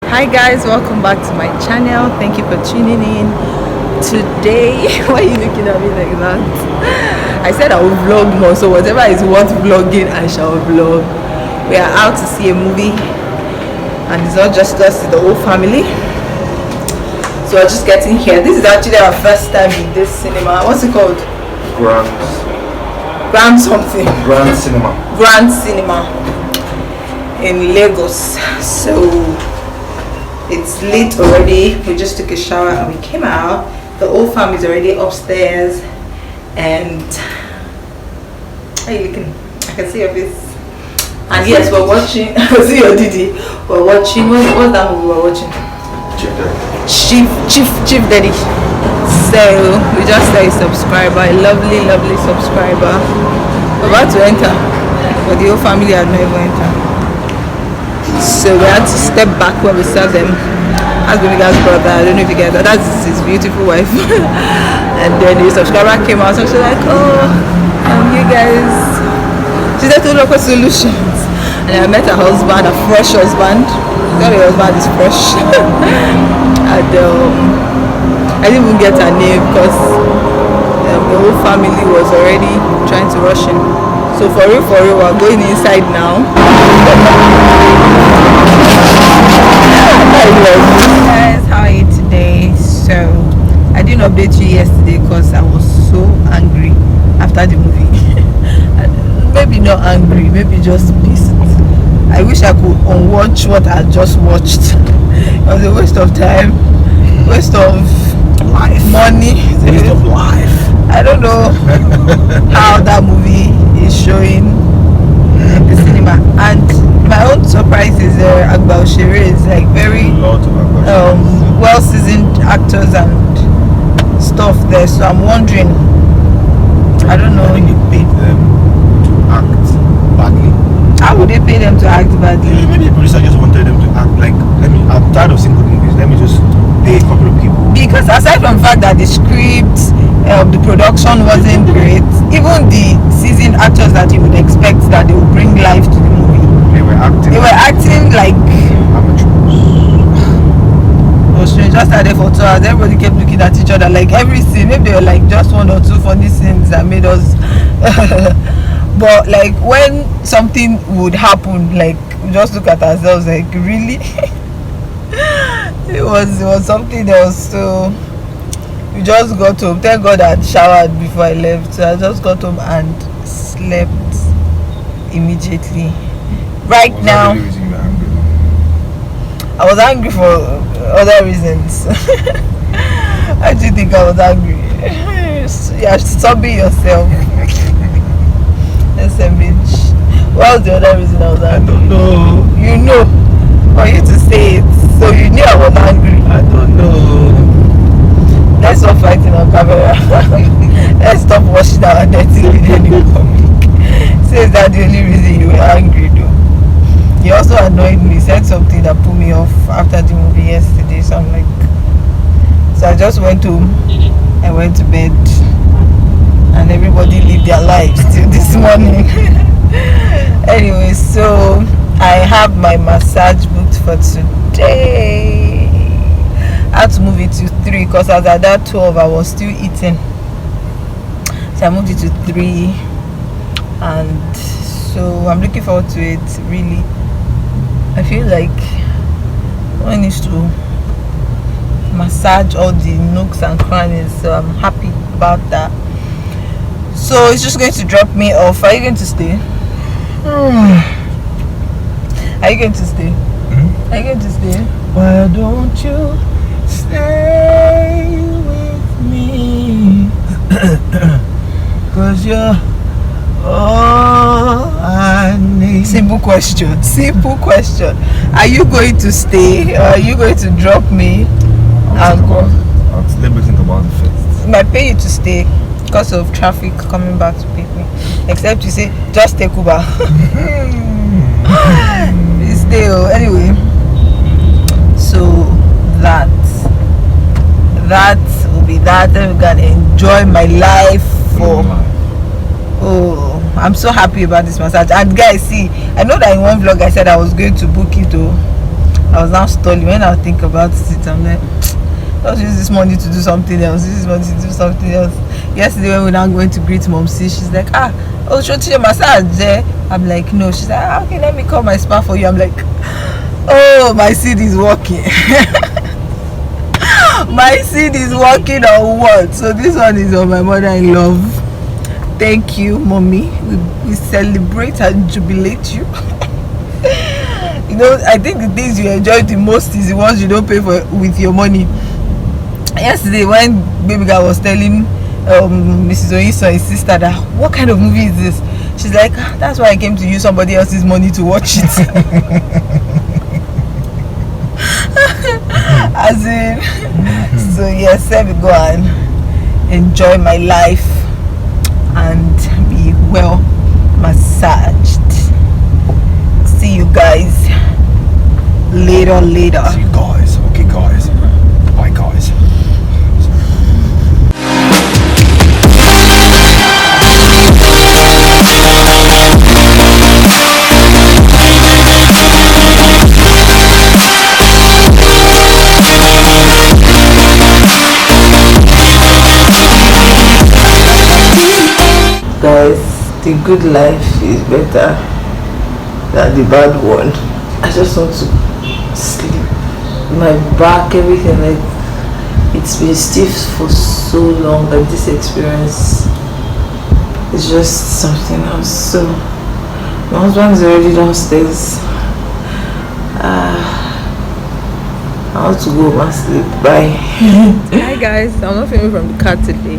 Hi guys, welcome back to my channel. Thank you for tuning in. Today, why are you looking at me like that? I said I will vlog more, so whatever is worth vlogging, I shall vlog. We are out to see a movie, and it's not just us, it's the whole family. So we're just getting here. This is actually our first time in this cinema. What's it called? Grand something. Grand Cinema. Grand Cinema in Lagos. So it's late already. We just took a shower and we came out. The whole family is already upstairs. And how are you looking? I can see your face. And yes, we're watching. I see your Didi. We're watching. What's that movie we're watching? Chief Daddy. So we just saw a subscriber, a lovely subscriber. We're about to enter, but the whole family had not even entered. So we had to step back when we saw them. That's the guy's brother. I don't know if you get that. That's his beautiful wife. And then the subscriber came out, so she's like, "Oh, you guys." She said Tolulope Solutions. And I met her husband, a fresh husband. Her husband is fresh. And I didn't even get her name because the whole family was already trying to rush in. So for real, we're going inside now. Hi guys, how are you today? So I didn't update you yesterday because I was so angry after the movie. Maybe not angry, maybe just pissed. I wish I could unwatch what I just watched. It was a waste of time, waste of life, money, Waste of life. I don't know how that movie is showing in the cinema. And my own surprise is Agba Oshere is like very well seasoned actors and stuff there. So I'm wondering, I don't know. I think they paid them to act badly. How would they pay them to act badly? Maybe the producer just wanted them to act like, I'm tired of seeing good movies. Let me just pay a couple of people. Because aside from the fact that the script, the production wasn't great, even the seasoned actors that you would expect that they would bring life to the movie, They were acting like amateurs. it was strange. Just started for 2 hours, everybody kept looking at each other like every scene. Maybe there were like just 1 or 2 funny scenes that made us but like when something would happen, like we just look at ourselves like, really? it was something else. So we just got home. Thank God I had showered before I left. So I just got home and slept immediately. Right now I was angry for other reasons. I do think I was angry. Yeah, stop being yourself. SMH. What was the other reason I was angry? I don't know. You know, for you to say it, so you knew I was angry. I don't know. Let's stop fighting on camera. Let's stop washing our dirty linen in public. Says that the only reason you were angry though. He also annoyed me, said something that put me off after the movie yesterday. So I'm like, so I just went home. I went to bed. And everybody lived their lives till this morning. Anyway, so I have my massage booked for today. I had to move it to 3 because as at that 12 I was still eating. So I moved it to 3. And so I'm looking forward to it, really. I feel like one needs to massage all the nooks and crannies. So I'm happy about that. So it's just going to drop me off. Are you going to stay? Are you going to stay? Are you going to stay? Why don't you stay with me? 'Cause you're all I need. Simple question. Are you going to stay or are you going to drop me? Let me think about it first. It might pay you to stay because of traffic coming back to pick me. Except you say, just take Uber. Still, anyway. So that will be that. Then we can enjoy my life for. Oh, I'm so happy about this massage. And guys, see, I know that in one vlog I said I was going to book it though. I was now stalling. When I think about it, I'm like, let's use this money to do something else. Use this money to do something else. Yesterday when we were now going to greet mom, see, she's like, oh, should you massage there? I'm like, no. She's like, okay, let me call my spa for you. I'm like, oh, my seed is working. My seed is working on what? So this one is on my mother-in-law. Thank you, mommy. We celebrate and jubilate you. You know, I think the things you enjoy the most is the ones you don't pay for with your money. Yesterday when baby girl was telling Mrs. Oyiso, his sister, that what kind of movie is this? She's like, that's why I came to use somebody else's money to watch it. As in, so yes, let me go and enjoy my life and be well massaged. See you guys later. See you guys. Okay, guys. Bye, guys. Guys, the good life is better than the bad one. I just want to sleep. My back, everything, like, it's been stiff for so long. Like, this experience is just something else. So my husband is already downstairs. I want to go and sleep. Bye. Hi guys, I'm not filming from the car today.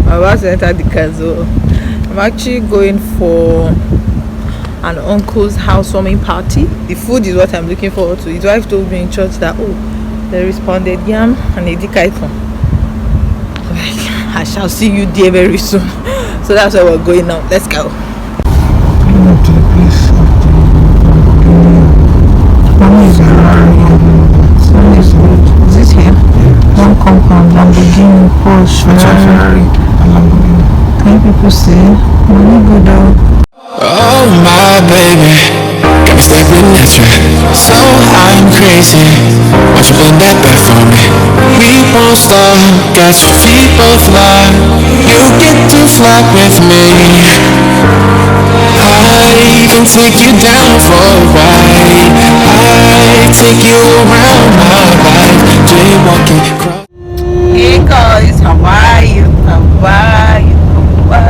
I'm about to enter the car, so I'm actually going for an uncle's housewarming party. The food is what I'm looking forward to. His wife told me in church that, oh, they responded yam and a dikaiton. I shall see you there very soon. So that's where we're going now. Let's go. Up to the place. Is it here? One compound, Lamborghini, Porsche, Ferrari, and Lamborghini. Can people say money go down? Oh my baby, got me staring at you, so I'm crazy. Won't you bend that back for me? We won't stop, got your feet both locked. You get to fly with me. I can take you down for a ride. I take you around my life, jaywalking across. Hey guys, how are you? How are you? How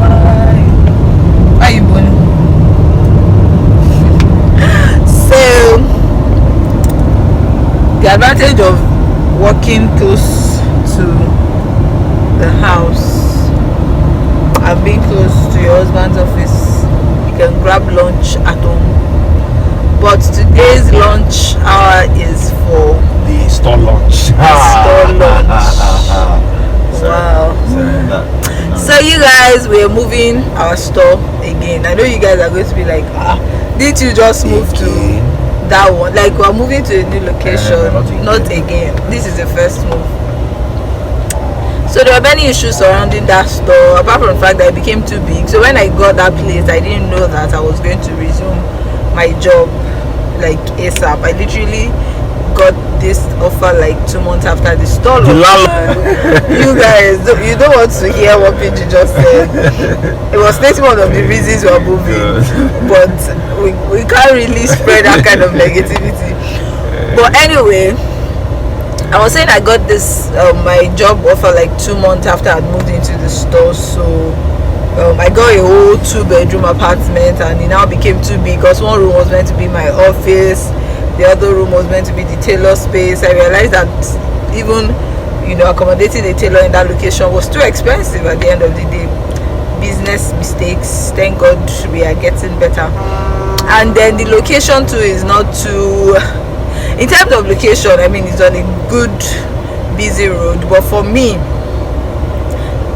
are you? How are you doing? So the advantage of walking close to the house and being close to your husband's office, you can grab lunch at home. But today's lunch hour is for The store launch. store lunch. Wow. So you guys, we're moving our store again. I know you guys are going to be like, didn't you just move to that one? Like, we're moving to a new location. Not again. This is the first move. So there were many issues surrounding that store, apart from the fact that it became too big. So when I got that place, I didn't know that I was going to resume my job like ASAP. I literally got this offer like 2 months after the store launch. You guys, you don't want to hear what PG just said. It was stating one of the reasons we're moving, but we can't really spread that kind of negativity. But anyway, I was saying I got this my job offer like 2 months after I'd moved into the store. So I got a whole 2-bedroom apartment, and it now became too big because one room was meant to be my office, the other room was meant to be the tailor space. I realized that even, you know, accommodating a tailor in that location was too expensive at the end of the day. Business mistakes, thank God we are getting better. And then the location too is not too, in terms of location, I mean, it's on a good busy road, but for me,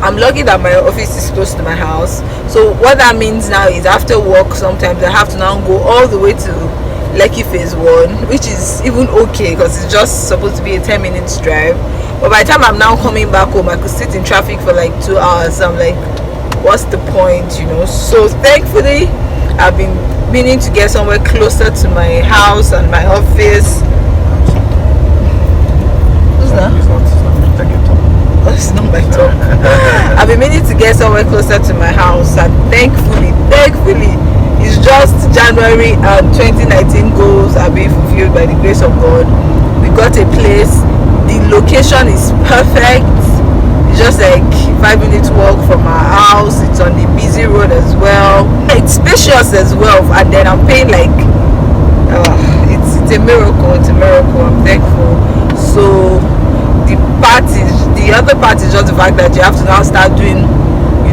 I'm lucky that my office is close to my house. So what that means now is after work, sometimes I have to now go all the way to Lekki phase 1, which is even okay because it's just supposed to be a 10 minutes drive. But by the time I'm now coming back home, I could sit in traffic for like 2 hours. So I'm like, what's the point, you know? So thankfully, I've been meaning to get somewhere closer to my house and my office. Who's that? It's not take it up. It's not my talk. I've been meaning to get somewhere closer to my house, and thankfully, it's just January and 2019 goals are being fulfilled by the grace of God. We got a place. The location is perfect. It's just like 5 minutes walk from our house. It's on the busy road as well. It's spacious as well, and then I'm paying like it's a miracle. It's a miracle. I'm thankful. So the other part is just the fact that you have to now start doing,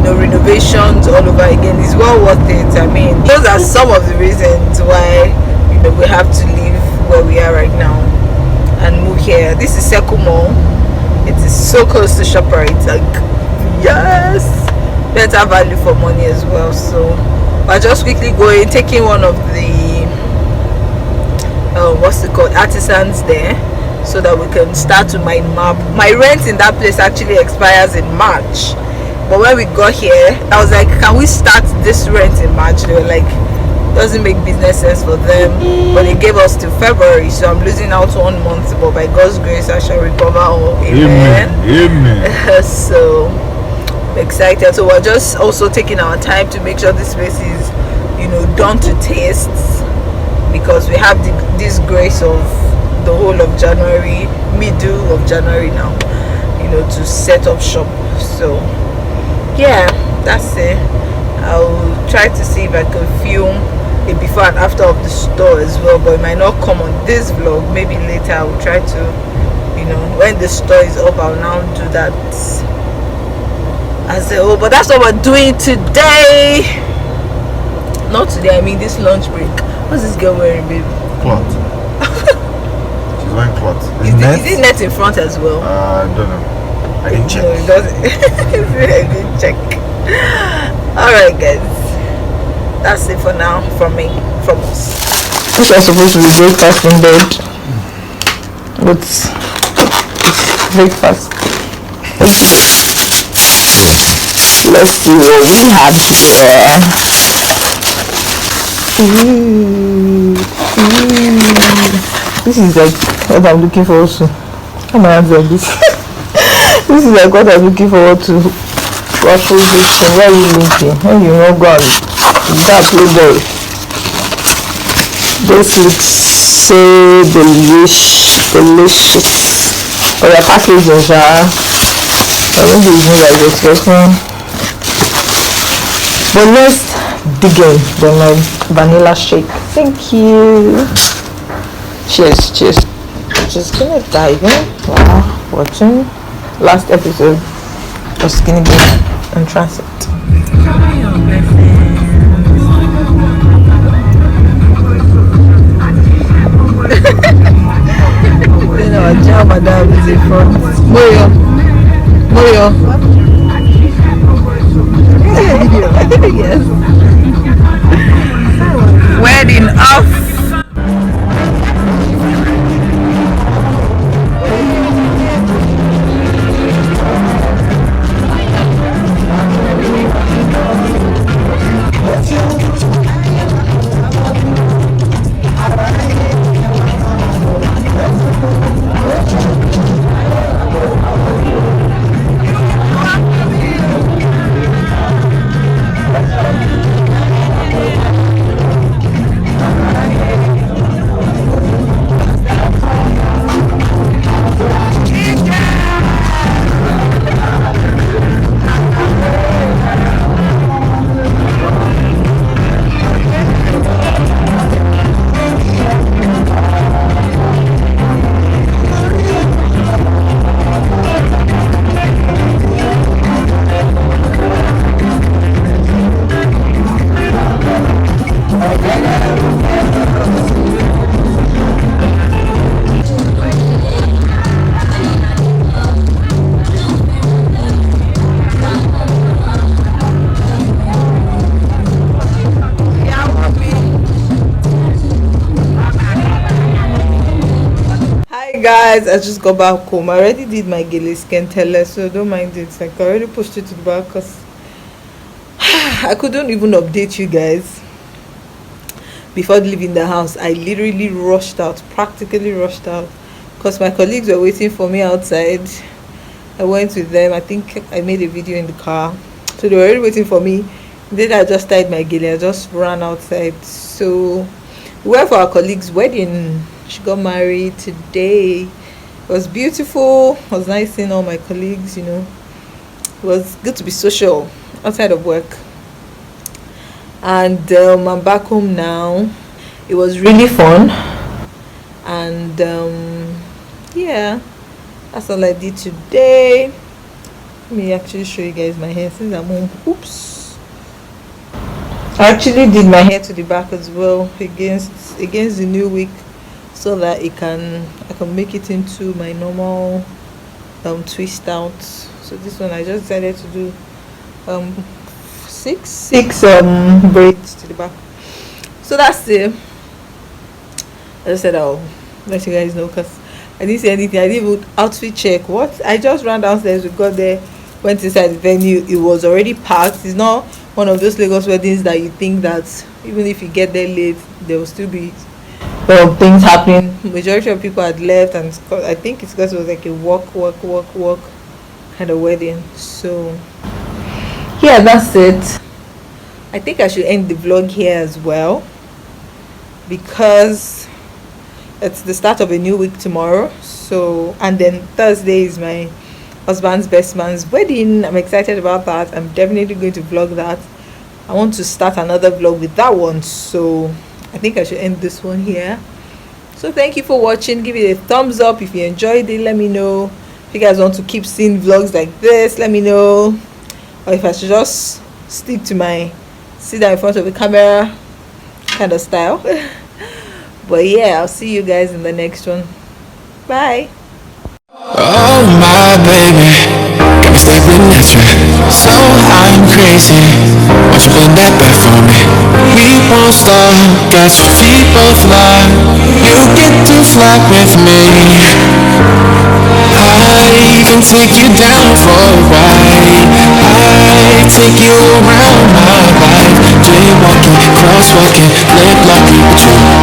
renovations all over again. It's well worth it. I mean, those are some of the reasons why we have to leave where we are right now and move here. This is Sekumo. It is so close to ShopRite. Like, yes, better value for money as well. So we're just quickly going, taking one of the what's it called, artisans there, so that we can start to mind map. My rent in that place actually expires in March, but when we got here, I was like, can we start this rent in March? They were like, doesn't make business sense for them, but they gave us till February, so I'm losing out 1 month, but by God's grace I shall recover all. Amen. So I'm excited. So we're just also taking our time to make sure this place is done to taste, because we have this grace of the whole of January, middle of January now, to set up shop. So yeah, that's it. I'll try to see if I can film a before and after of the store as well, but it might not come on this vlog. Maybe later I will try to, when the store is up, I'll now do that as a whole. But that's what we're doing today. Not today, I mean this lunch break. What's this girl wearing, babe? Cloth. She's wearing cloth. Is it net in front as well? I don't know. I didn't check. No, it doesn't. I didn't check. Alright guys, that's it for now from us. This was supposed to be breakfast in bed, but it's breakfast. Let's see what we have here. This is like what I'm looking for also. How my hands like this? This is like what I'm looking forward to. Waffle bacon. Where are you linking? When you know God, that Playboy. This looks so delicious. For the packaging, I don't believe like this one. But let's dig in the vanilla shake. Thank you. Cheers. Just gonna dive in while watching last episode of Skinny Bean and Transit. Madam is in front. Moyo. Yes. Wedding off. Guys, I just got back home. I already did my gele scan teller, so don't mind it. Like, I already pushed it to the back because I couldn't even update you guys. before leaving the house, I literally rushed out, practically rushed out, because my colleagues were waiting for me outside. I went with them. I think I made a video in the car, so they were already waiting for me. Then I just tied my gele. I just ran outside. So we went for our colleague's wedding. She got married today. It was beautiful. It was nice seeing all my colleagues. It was good to be social outside of work. And I'm back home now. It was really fun. And yeah, that's all I did today. Let me actually show you guys my hair since I'm home. Oops. I actually did my hair to the back as well against the new wig, so that I can make it into my normal twist out. So this one I just decided to do six braids to the back. So that's it. I just said I'll let you guys know, because I didn't say anything. I didn't even outfit check. What? I just ran downstairs. We got there, went inside the venue. It was already packed. It's not one of those Lagos weddings that you think that even if you get there late, there will still be things happening. Majority of people had left, and I think it's because it was like a walk kind of wedding. So yeah, that's it. I think I should end the vlog here as well, because it's the start of a new week tomorrow. So, and then Thursday is my husband's best man's wedding. I'm excited about that. I'm definitely going to vlog that. I want to start another vlog with that one, so I think I should end this one here. So thank you for watching. Give it a thumbs up if you enjoyed it. Let me know if you guys want to keep seeing vlogs like this. Let me know, or if I should just stick to my sit down in front of the camera kind of style. But yeah, I'll see you guys in the next one. Bye. Oh my baby, got me staring at you. So I'm crazy. Won't you bend that back for me? We won't stop, got your feet both locked. You get to fly with me. I can take you down for a ride. I take you around my life. Jaywalking, crosswalking, lip locking with you.